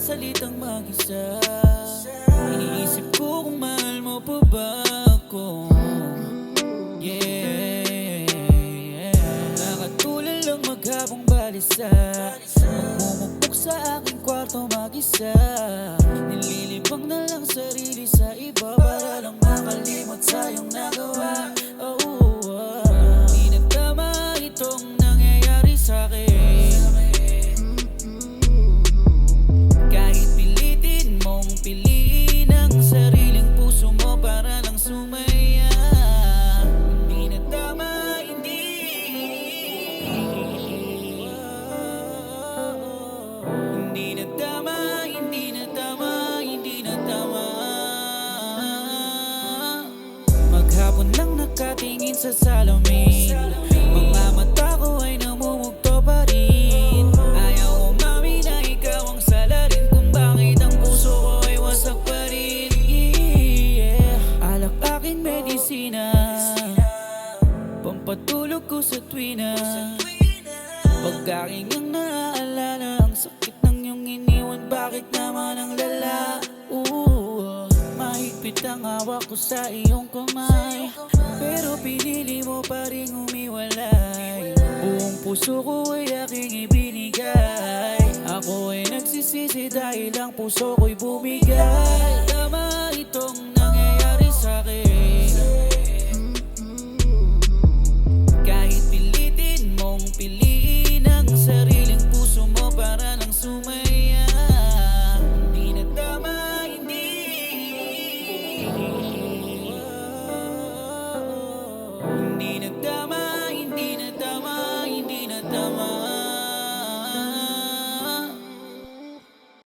salitang mag-isa. Iniisip ko kung mahal mo pa ba ako. Nakatulad lang maghabang balisa, magmumukpok sa aking kwarto mag-isa. Nililibang na lang sarili sa iba para lang makalimot sa iyong nagawa. Di nagtama itong nangyayari sa'kin. Kahit pilitin mong piliin ang sariling puso mo para lang sumaya, hindi na tama, hindi. Hindi na tama, hindi na tama, hindi na tama. Maghapon lang nakatingin sa salamin, mga mata ko ay namumugto pa rin. Ayaw umamin na ikaw ang salarin kung bakit ang puso ko ay wasak pa rin. Alak aking medisina, pampatulog ko sa tuwina. Pag aking ang naaalala ang sakit ng iyong iniwan, bakit naman ang lala? Mahigpit ang hawak ko sa iyong kamay, pero pinili mo pa rin umiwalay. Buong puso ko ay aking ibinigay. Ako ay nagsisisi dahil ang puso ko'y bumigay. Tama itong nangyayari sa'kin.